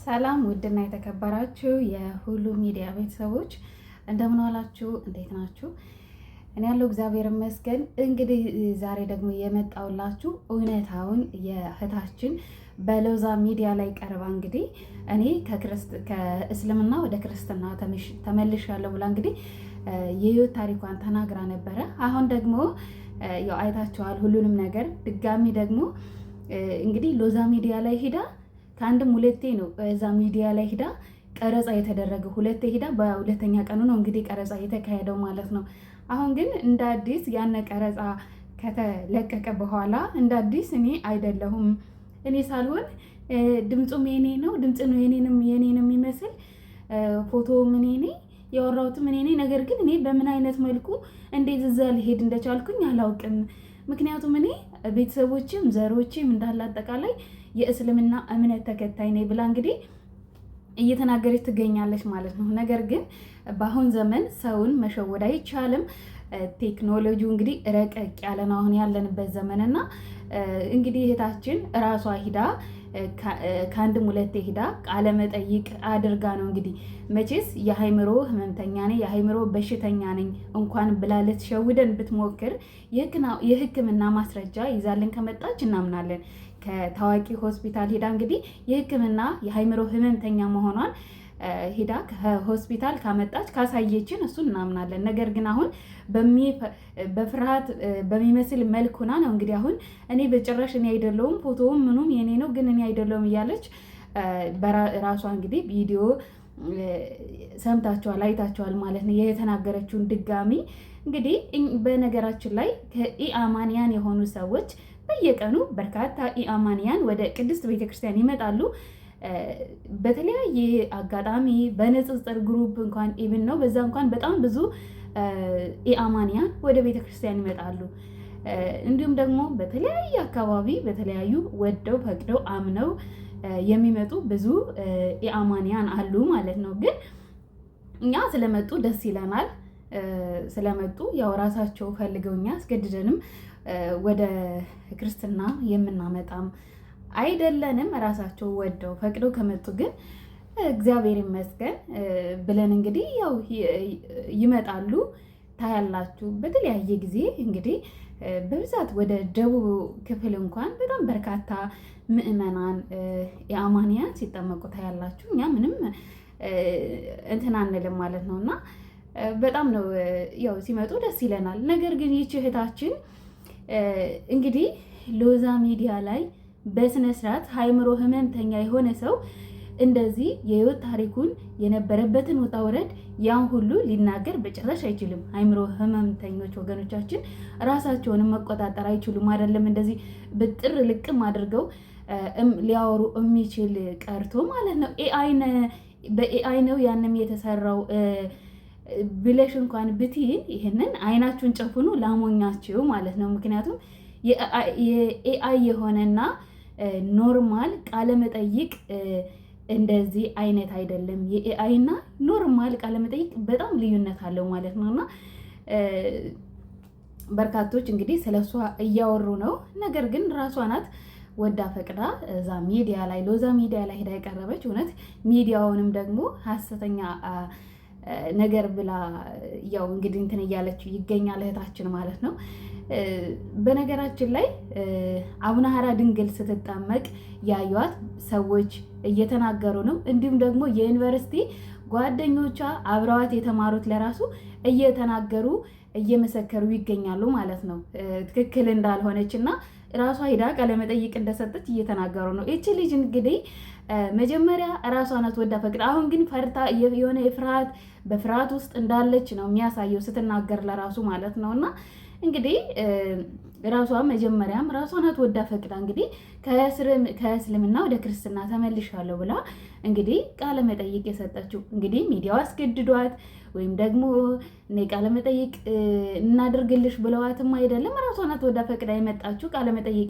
ሰላም ውድና የተከበራችሁ የሁሉ ሚዲያ ቤተሰቦች እንደምን ዋላችሁ? እንዴት ናችሁ? እኔ ያለው እግዚአብሔር ይመስገን። እንግዲህ ዛሬ ደግሞ የመጣውላችሁ እውነታውን የእህታችን በሎዛ ሚዲያ ላይ ቀርባ እንግዲህ እኔ ከእስልምና ወደ ክርስትና ተመልሻለሁ ብላ እንግዲህ የህይወት ታሪኳን ተናግራ ነበረ። አሁን ደግሞ ያው አይታችኋል ሁሉንም ነገር። ድጋሚ ደግሞ እንግዲህ ሎዛ ሚዲያ ላይ ሂዳ ከአንድም ሁለቴ ነው እዛ ሚዲያ ላይ ሂዳ ቀረጻ የተደረገው። ሁለቴ ሂዳ በሁለተኛ ቀኑ ነው እንግዲህ ቀረጻ የተካሄደው ማለት ነው። አሁን ግን እንደ አዲስ ያነ ቀረጻ ከተለቀቀ በኋላ እንደ አዲስ እኔ አይደለሁም እኔ ሳልሆን ድምፁም የኔ ነው፣ ድምፅ ነው የኔንም የሚመስል ፎቶውም እኔ ነኝ፣ ያወራሁትም እኔ ነኝ። ነገር ግን እኔ በምን አይነት መልኩ እንዴት እዛ ልሄድ እንደቻልኩኝ አላውቅም። ምክንያቱም እኔ ቤተሰቦችም ዘሮችም እንዳለ አጠቃላይ የእስልምና እምነት ተከታይ ነኝ ብላ እንግዲህ እየተናገረች ትገኛለች ማለት ነው። ነገር ግን በአሁን ዘመን ሰውን መሸወድ አይቻልም። ቴክኖሎጂው እንግዲህ ረቀቅ ያለ ነው አሁን ያለንበት ዘመን እና እንግዲህ እህታችን እራሷ ሂዳ ከአንድም ሁለቴ ሂዳ ቃለ መጠይቅ አድርጋ ነው እንግዲህ መቼስ የሃይምሮ ህመምተኛ ነኝ የሃይምሮ በሽተኛ ነኝ እንኳን ብላ ልትሸውደን ብትሞክር የሕክምና ማስረጃ ይዛልን ከመጣች እናምናለን። ከታዋቂ ሆስፒታል ሄዳ እንግዲህ የሕክምና የሃይምሮ ህመምተኛ መሆኗን ሄዳ ከሆስፒታል ካመጣች ካሳየችን እሱን እናምናለን። ነገር ግን አሁን በፍርሃት በሚመስል መልኩና ነው እንግዲህ አሁን እኔ በጭራሽ እኔ አይደለሁም ፎቶውም ምኑም የኔ ነው ግን እኔ አይደለሁም እያለች ራሷ እንግዲህ ቪዲዮ ሰምታችኋል አይታችኋል ማለት ነው። የተናገረችውን ድጋሚ እንግዲህ በነገራችን ላይ ከኢአማንያን የሆኑ ሰዎች በየቀኑ በርካታ ኢአማንያን ወደ ቅድስት ቤተክርስቲያን ይመጣሉ። በተለያየ አጋጣሚ በንጽጽር ግሩፕ እንኳን ኢቭን ነው በዛ እንኳን በጣም ብዙ ኢአማንያን ወደ ቤተክርስቲያን ይመጣሉ። እንዲሁም ደግሞ በተለያየ አካባቢ በተለያዩ ወደው ፈቅደው አምነው የሚመጡ ብዙ ኢአማንያን አሉ ማለት ነው። ግን እኛ ስለመጡ ደስ ይለናል። ስለመጡ ያው ራሳቸው ፈልገውኛ አስገድደንም ወደ ክርስትና የምናመጣም አይደለንም። ራሳቸው ወደው ፈቅደው ከመጡ ግን እግዚአብሔር ይመስገን ብለን እንግዲህ ያው ይመጣሉ። ታያላችሁ በተለያየ ጊዜ እንግዲህ በብዛት ወደ ደቡብ ክፍል እንኳን በጣም በርካታ ምዕመናን የአማንያን ሲጠመቁ ታያላችሁ። እኛ ምንም እንትን አንልም ማለት ነው እና በጣም ነው ያው ሲመጡ ደስ ይለናል። ነገር ግን ይህች እህታችን እንግዲህ ሎዛ ሚዲያ ላይ በስነ ስርዓት ሃይምሮ ህመምተኛ የሆነ ሰው እንደዚህ የህይወት ታሪኩን የነበረበትን ውጣ ውረድ ያን ሁሉ ሊናገር በጭራሽ አይችልም። ሃይምሮ ህመምተኞች ወገኖቻችን ራሳቸውን መቆጣጠር አይችሉም። አይደለም እንደዚህ ብጥር ልቅም አድርገው ሊያወሩ የሚችል ቀርቶ ማለት ነው። በኤአይ ነው ያንም የተሰራው ብለሽ እንኳን ብትይን ይህንን አይናችሁን ጨፍኑ ላሞኛችሁ ማለት ነው። ምክንያቱም የኤአይ የሆነና ኖርማል ቃለመጠይቅ እንደዚህ አይነት አይደለም። የኤአይ እና ኖርማል ቃለመጠይቅ በጣም ልዩነት አለው ማለት ነው። እና በርካቶች እንግዲህ ስለሷ እያወሩ ነው። ነገር ግን ራሷ ናት ወዳ ፈቅዳ እዛ ሚዲያ ላይ ሎዛ ሚዲያ ላይ ሄዳ የቀረበች እውነት ሚዲያውንም ደግሞ ሀሰተኛ ነገር ብላ ያው እንግዲህ እንትን እያለችው ይገኛል እህታችን ማለት ነው። በነገራችን ላይ አቡነ ሀራ ድንግል ስትጠመቅ ያዩት ሰዎች እየተናገሩ ነው። እንዲሁም ደግሞ የዩኒቨርሲቲ ጓደኞቿ አብረዋት የተማሩት ለራሱ እየተናገሩ እየመሰከሩ ይገኛሉ ማለት ነው። ትክክል እንዳልሆነች እና ራሷ ሂዳ ቃለመጠይቅ እንደሰጠች እየተናገሩ ነው። ይቺ ልጅ እንግዲህ መጀመሪያ ራሷ ናት ወዳ ፈቅዳ፣ አሁን ግን ፈርታ የሆነ በፍርሃት ውስጥ እንዳለች ነው የሚያሳየው ስትናገር ለራሱ ማለት ነው። እና እንግዲህ ራሷ መጀመሪያም ራሷ ናት ወዳ ፈቅዳ እንግዲህ ከእስልምና ወደ ክርስትና ተመልሻለሁ ብላ እንግዲህ ቃለ መጠይቅ የሰጠችው እንግዲህ ሚዲያው አስገድዷት ወይም ደግሞ እኔ ቃለ መጠይቅ እናድርግልሽ ብለዋትም አይደለም። ራሷ ናት ወዳ ፈቅዳ የመጣችው ቃለ መጠይቅ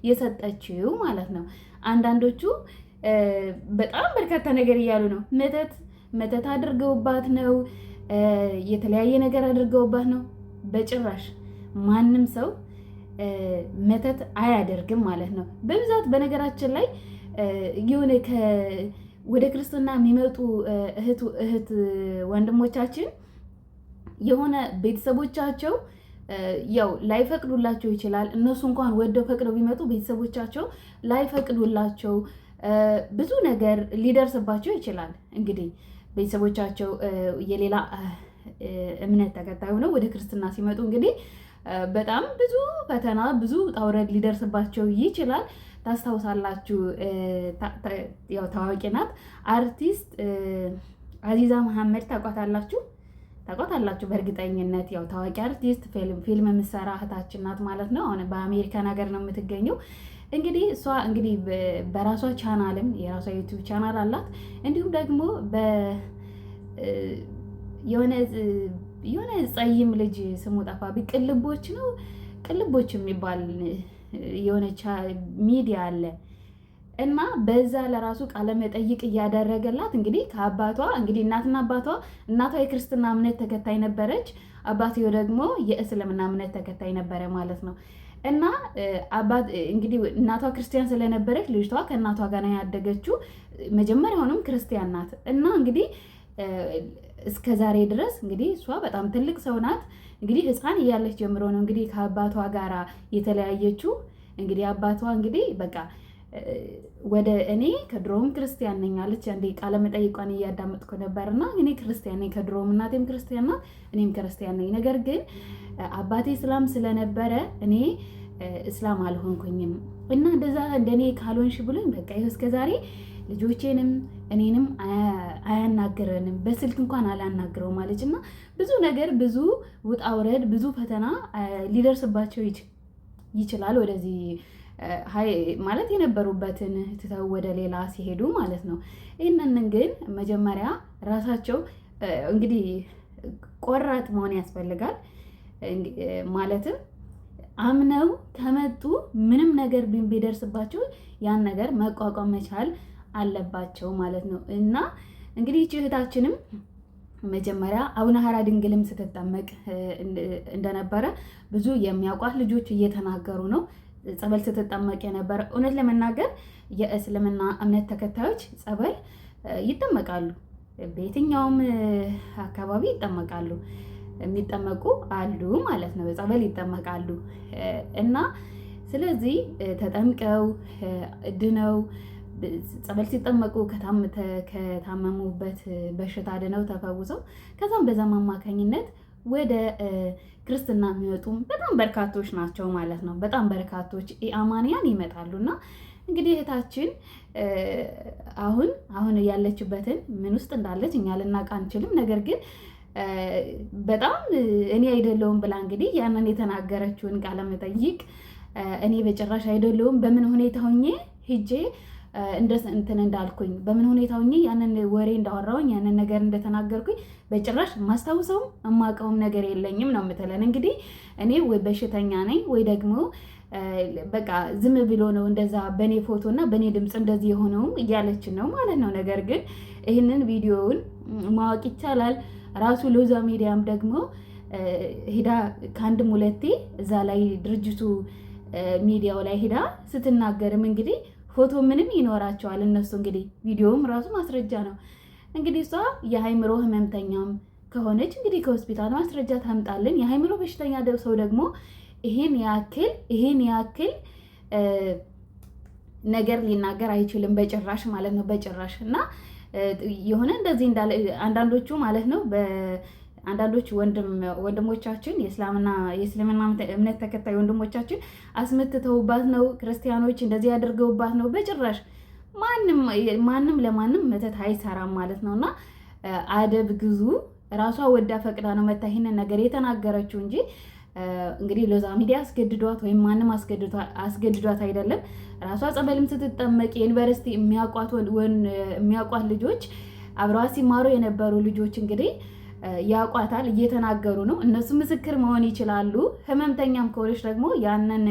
የሰጠችው ማለት ነው። አንዳንዶቹ በጣም በርካታ ነገር እያሉ ነው። መተት አድርገውባት ነው፣ የተለያየ ነገር አድርገውባት ነው። በጭራሽ ማንም ሰው መተት አያደርግም ማለት ነው። በብዛት በነገራችን ላይ የሆነ ወደ ክርስትና የሚመጡ እህት ወንድሞቻችን የሆነ ቤተሰቦቻቸው ያው ላይፈቅዱላቸው ይችላል። እነሱ እንኳን ወደው ፈቅደው ቢመጡ ቤተሰቦቻቸው ላይፈቅዱላቸው ብዙ ነገር ሊደርስባቸው ይችላል። እንግዲህ ቤተሰቦቻቸው የሌላ እምነት ተከታይ ሆነው ወደ ክርስትና ሲመጡ እንግዲህ በጣም ብዙ ፈተና፣ ብዙ ጣውረድ ሊደርስባቸው ይችላል። ታስታውሳላችሁ፣ ያው ታዋቂ ናት አርቲስት አዚዛ መሐመድ ታውቋታላችሁ? በእርግጠኝነት ያው ታዋቂ አርቲስት ፊልም የምትሰራ እህታችን ናት ማለት ነው። አሁን በአሜሪካን ሀገር ነው የምትገኘው። እንግዲህ እሷ እንግዲህ በራሷ ቻናልም የራሷ ዩቲዩብ ቻናል አላት። እንዲሁም ደግሞ የሆነ ጸይም ልጅ ስሙ ጠፋብኝ፣ ቅልቦች የሚባል የሆነ ሚዲያ አለ እና በዛ ለራሱ ቃለ መጠይቅ እያደረገላት እንግዲህ ከአባቷ እንግዲህ እናቷ የክርስትና እምነት ተከታይ ነበረች፣ አባትየው ደግሞ የእስልምና እምነት ተከታይ ነበረ ማለት ነው። እና እንግዲህ እናቷ ክርስቲያን ስለነበረች ልጅቷ ከእናቷ ጋር ነው ያደገችው። መጀመሪያውንም ክርስቲያን ናት እና እንግዲህ እስከ ዛሬ ድረስ እንግዲህ እሷ በጣም ትልቅ ሰው ናት። እንግዲህ ሕፃን እያለች ጀምሮ ነው እንግዲህ ከአባቷ ጋራ የተለያየችው። እንግዲህ አባቷ እንግዲህ በቃ ወደ እኔ ከድሮም ክርስቲያን ነኝ አለች። አንዴ ቃለ መጠይቋን እያዳመጥኩ ነበርና እኔ ክርስቲያን ነኝ ከድሮም፣ እናቴም ክርስቲያን ናት፣ እኔም ክርስቲያን ነኝ። ነገር ግን አባቴ እስላም ስለነበረ እኔ እስላም አልሆንኩኝም እና እንደዛ እንደኔ ካልሆንሽ ብሎኝ በቃ ይኸው እስከዛሬ ልጆቼንም እኔንም አያናግረንም፣ በስልክ እንኳን አላናግረው ማለች እና ብዙ ነገር፣ ብዙ ውጣ ውረድ፣ ብዙ ፈተና ሊደርስባቸው ይችላል ወደዚህ ማለት የነበሩበትን ትተው ወደ ሌላ ሲሄዱ ማለት ነው። ይህንን ግን መጀመሪያ ራሳቸው እንግዲህ ቆራጥ መሆን ያስፈልጋል። ማለትም አምነው ከመጡ ምንም ነገር ቢደርስባቸው ያን ነገር መቋቋም መቻል አለባቸው ማለት ነው። እና እንግዲህ እህታችንም መጀመሪያ አቡነ ሀራ ድንግልም ስትጠመቅ እንደነበረ ብዙ የሚያውቋት ልጆች እየተናገሩ ነው። ጸበል ስትጠመቅ የነበረ እውነት ለመናገር የእስልምና እምነት ተከታዮች ጸበል ይጠመቃሉ፣ በየትኛውም አካባቢ ይጠመቃሉ፣ የሚጠመቁ አሉ ማለት ነው። ጸበል ይጠመቃሉ እና ስለዚህ ተጠምቀው ድነው ጸበል ሲጠመቁ ከታመሙበት በሽታ ድነው ተፈውሰው ከዛም በዛም አማካኝነት ወደ ክርስትና የሚወጡም በጣም በርካቶች ናቸው ማለት ነው። በጣም በርካቶች አማንያን ይመጣሉና እንግዲህ እህታችን አሁን ያለችበትን ምን ውስጥ እንዳለች እኛ ልናውቅ አንችልም። ነገር ግን በጣም እኔ አይደለሁም ብላ እንግዲህ ያንን የተናገረችውን ቃለ መጠይቅ እኔ በጭራሽ አይደለሁም በምን ሁኔታ ሆኜ ሂጄ እንትን እንዳልኩኝ በምን ሁኔታ ሆኜ ያንን ወሬ እንዳወራውኝ ያንን ነገር እንደተናገርኩኝ በጭራሽ ማስታውሰውም የማውቀውም ነገር የለኝም ነው የምትለን። እንግዲህ እኔ ወይ በሽተኛ ነኝ ወይ ደግሞ በቃ ዝም ብሎ ነው እንደዛ በኔ ፎቶ እና በኔ ድምፅ እንደዚህ የሆነውም እያለች ነው ማለት ነው። ነገር ግን ይህንን ቪዲዮውን ማወቅ ይቻላል። ራሱ ሎዛ ሚዲያም ደግሞ ሂዳ ከአንድም ሁለቴ እዛ ላይ ድርጅቱ ሚዲያው ላይ ሂዳ ስትናገርም እንግዲህ ፎቶ ምንም ይኖራቸዋል እነሱ እንግዲህ ቪዲዮውም ራሱ ማስረጃ ነው። እንግዲህ እሷ የሃይምሮ ህመምተኛም ከሆነች እንግዲህ ከሆስፒታል ማስረጃ ታምጣልን። የሃይምሮ በሽተኛ ሰው ደግሞ ይሄን ያክል ነገር ሊናገር አይችልም በጭራሽ ማለት ነው፣ በጭራሽ እና የሆነ እንደዚህ እንዳለ አንዳንዶቹ ማለት ነው አንዳንዶች ወንድሞቻችን የእስልምና እምነት ተከታይ ወንድሞቻችን አስመትተውባት ነው፣ ክርስቲያኖች እንደዚህ ያደርገውባት ነው። በጭራሽ ማንም ለማንም መተት አይሰራም ማለት ነውና አደብ ግዙ። ራሷ ወዳ ፈቅዳ ነው መታ ይሄንን ነገር የተናገረችው እንጂ እንግዲህ ሎዛ ሚዲያ አስገድዷት ወይም ማንም አስገድዷት አይደለም። ራሷ ጸበልም ስትጠመቅ የዩኒቨርሲቲ የሚያውቋት ልጆች አብረዋት ሲማሩ የነበሩ ልጆች እንግዲህ ያውቋታል፣ እየተናገሩ ነው። እነሱ ምስክር መሆን ይችላሉ። ህመምተኛም ከሆነች ደግሞ ያንን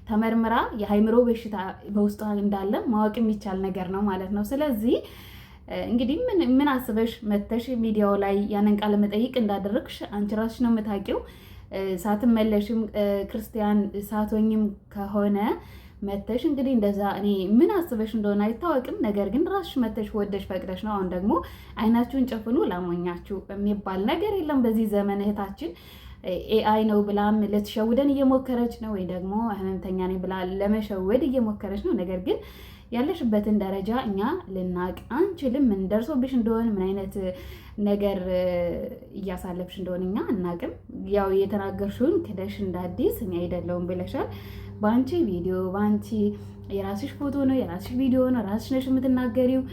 ተመርምራ የሃይምሮ በሽታ በውስጧ እንዳለ ማወቅ የሚቻል ነገር ነው ማለት ነው። ስለዚህ እንግዲህ ምን አስበሽ መተሽ ሚዲያው ላይ ያንን ቃለ መጠይቅ እንዳደረግሽ አንቺ ራስሽ ነው የምታውቂው። ሳትመለሽም ክርስቲያን ሳትሆኝም ከሆነ መተሽ እንግዲህ እንደዛ እኔ ምን አስበሽ እንደሆነ አይታወቅም። ነገር ግን ራስሽ መተሽ ወደሽ ፈቅደሽ ነው። አሁን ደግሞ አይናችሁን ጨፍኑ ላሞኛችሁ የሚባል ነገር የለም በዚህ ዘመን። እህታችን ኤአይ ነው ብላም ልትሸውደን እየሞከረች ነው፣ ወይ ደግሞ ህመምተኛ ነኝ ብላ ለመሸወድ እየሞከረች ነው። ነገር ግን ያለሽበትን ደረጃ እኛ ልናቅ አንችልም። ምን ደርሶብሽ እንደሆነ ምን አይነት ነገር እያሳለፍሽ እንደሆነ እኛ አናቅም። ያው የተናገርሽውን ክደሽ እንዳዲስ እኔ አይደለሁም ብለሻል። በአንቺ ቪዲዮ በአንቺ የራስሽ ፎቶ ነው የራስሽ ቪዲዮ ነው ራስሽ ነሽ የምትናገሪው።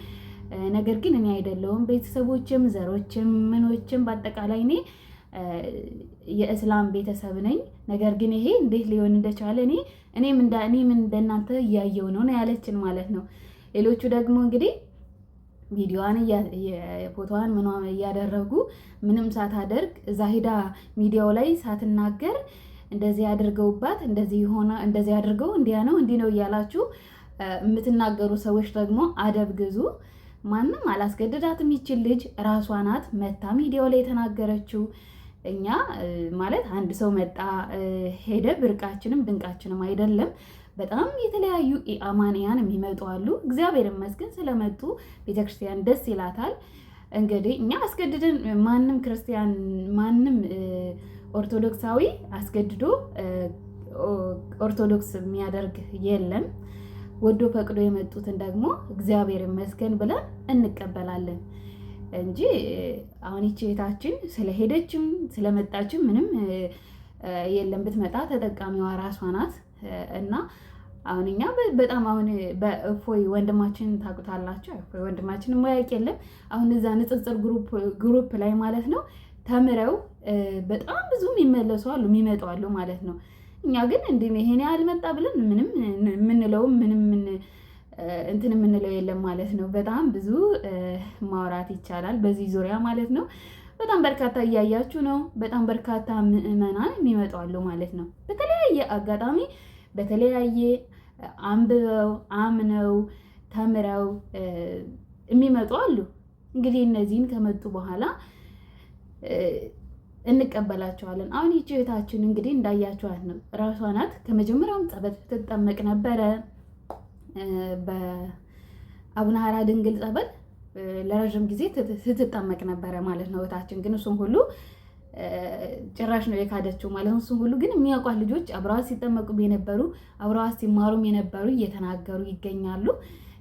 ነገር ግን እኔ አይደለሁም። ቤተሰቦችም ዘሮችም ምኖችም በአጠቃላይ እኔ የእስላም ቤተሰብ ነኝ። ነገር ግን ይሄ እንዴት ሊሆን እንደቻለ እኔም እንደናንተ እያየው ነው ያለችን ማለት ነው። ሌሎቹ ደግሞ እንግዲህ ቪዲዮዋን የፎቶዋን ምኗን እያደረጉ ምንም ሳታደርግ እዛ ሄዳ ሚዲያው ላይ ሳትናገር እንደዚህ አድርገውባት እንደዚህ አድርገው እንዲያ ነው እንዲህ ነው እያላችሁ የምትናገሩ ሰዎች ደግሞ አደብ ግዙ። ማንም አላስገድዳትም። ይችል ልጅ ራሷ ናት መታ ሚዲያው ላይ የተናገረችው። እኛ ማለት አንድ ሰው መጣ ሄደ ብርቃችንም ድንቃችንም አይደለም። በጣም የተለያዩ ኢአማንያን የሚመጡ አሉ። እግዚአብሔር ይመስገን ስለመጡ ቤተክርስቲያን ደስ ይላታል። እንግዲህ እኛ አስገድደን ማንም ክርስቲያን ማንም ኦርቶዶክሳዊ አስገድዶ ኦርቶዶክስ የሚያደርግ የለም። ወዶ ፈቅዶ የመጡትን ደግሞ እግዚአብሔር ይመስገን ብለን እንቀበላለን እንጂ አሁን ይህች እህታችን ስለሄደችም ስለመጣችም ምንም የለም። ብትመጣ ተጠቃሚዋ ራሷ ናት። እና አሁን እኛ በጣም አሁን በእፎይ ወንድማችን ታውቁታላችሁ። እፎይ ወንድማችን የማያውቅ የለም። አሁን እዛ ንጽጽር ግሩፕ ላይ ማለት ነው ተምረው በጣም ብዙ የሚመለሱ አሉ የሚመጡ አሉ ማለት ነው። እኛ ግን እንዲህ ይሄን ያህል መጣ ብለን ምንም የምንለውም ምንም እንትን የምንለው የለም ማለት ነው። በጣም ብዙ ማውራት ይቻላል በዚህ ዙሪያ ማለት ነው። በጣም በርካታ እያያችሁ ነው። በጣም በርካታ ምዕመናን የሚመጡ አሉ ማለት ነው። በተለያየ አጋጣሚ በተለያየ አንብበው አምነው ተምረው የሚመጡ አሉ። እንግዲህ እነዚህን ከመጡ በኋላ እንቀበላቸዋለን። አሁን ይህች እህታችን እንግዲህ እንዳያችኋት ነው። ራሷ ናት ከመጀመሪያውም ጸበል ትጠመቅ ነበረ። በአቡነ ሀራ ድንግል ጸበል ለረዥም ጊዜ ስትጠመቅ ነበረ ማለት ነው እህታችን። ግን እሱም ሁሉ ጭራሽ ነው የካደችው ማለት ነው። እሱም ሁሉ ግን የሚያውቋት ልጆች አብረዋት ሲጠመቁም የነበሩ አብረዋት ሲማሩም የነበሩ እየተናገሩ ይገኛሉ።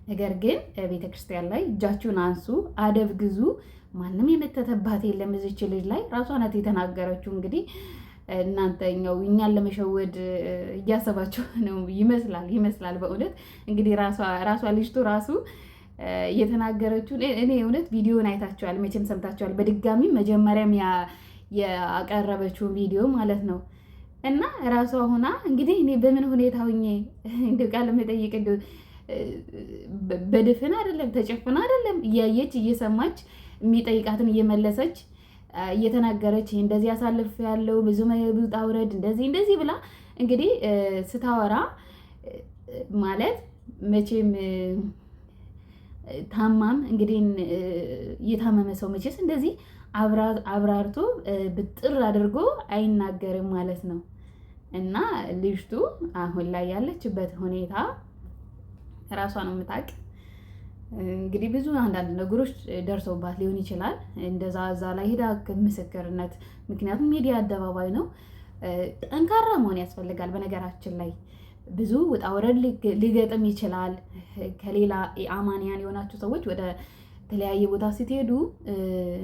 ነገር ግን ቤተክርስቲያን ላይ እጃችሁን አንሱ፣ አደብ ግዙ። ማንም የመተተባት የለም እዚች ልጅ ላይ ራሷ ናት የተናገረችው። እንግዲህ እናንተኛው እኛን ለመሸወድ እያሰባችሁ ነው ይመስላል በእውነት እንግዲህ ራሷ ልጅቱ ራሱ የተናገረችው። እኔ እውነት ቪዲዮን አይታችኋል መቼም ሰምታችኋል። በድጋሚ መጀመሪያም ያቀረበችው ቪዲዮ ማለት ነው። እና ራሷ ሆና እንግዲህ እኔ በምን ሁኔታ ሆኜ እንደው ቃል መጠይቅ በድፍን አይደለም ተጨፍና አይደለም እያየች እየሰማች የሚጠይቃትን እየመለሰች እየተናገረች እንደዚህ ያሳልፍ ያለው ብዙ ውጣ ውረድ እንደዚህ ብላ እንግዲህ ስታወራ ማለት መቼም ታማም እንግዲህ የታመመ ሰው መቼስ እንደዚህ አብራርቶ ብጥር አድርጎ አይናገርም ማለት ነው። እና ልጅቱ አሁን ላይ ያለችበት ሁኔታ ራሷ ነው የምታውቅ። እንግዲህ ብዙ አንዳንድ ነገሮች ደርሰውባት ሊሆን ይችላል። እንደዛ እዛ ላይ ሄዳ ምስክርነት፣ ምክንያቱም ሚዲያ አደባባይ ነው። ጠንካራ መሆን ያስፈልጋል። በነገራችን ላይ ብዙ ውጣ ውረድ ሊገጥም ይችላል። ከሌላ አማንያን የሆናችሁ ሰዎች ወደ ተለያየ ቦታ ስትሄዱ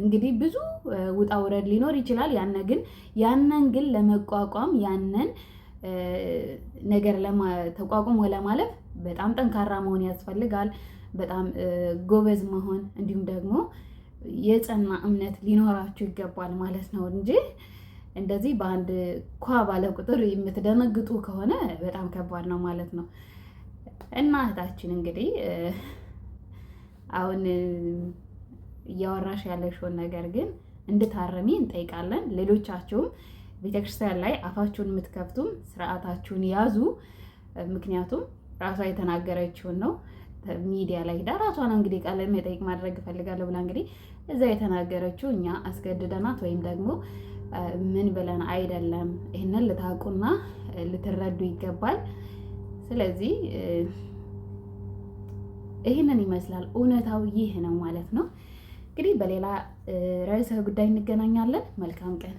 እንግዲህ ብዙ ውጣ ውረድ ሊኖር ይችላል። ያንን ግን ለመቋቋም ያንን ነገር ተቋቁሞ ለማለፍ በጣም ጠንካራ መሆን ያስፈልጋል። በጣም ጎበዝ መሆን እንዲሁም ደግሞ የጸና እምነት ሊኖራችሁ ይገባል ማለት ነው እንጂ እንደዚህ በአንድ ባለ ቁጥር የምትደነግጡ ከሆነ በጣም ከባድ ነው ማለት ነው። እና እህታችን እንግዲህ አሁን እያወራሽ ያለሽውን ነገር ግን እንድታረሚ እንጠይቃለን። ሌሎቻችሁም ቤተክርስቲያን ላይ አፋችሁን የምትከፍቱም ስርዓታችሁን ያዙ። ምክንያቱም ራሷ የተናገረችውን ነው ሚዲያ ላይ ሄዳ ራሷ ነው እንግዲህ ቃለ መጠይቅ ማድረግ እፈልጋለሁ ብላ እንግዲህ እዛ የተናገረችው እኛ አስገድደናት ወይም ደግሞ ምን ብለን አይደለም። ይህንን ልታውቁና ልትረዱ ይገባል። ስለዚህ ይህንን ይመስላል። እውነታው ይህ ነው ማለት ነው። እንግዲህ በሌላ ርዕሰ ጉዳይ እንገናኛለን። መልካም ቀን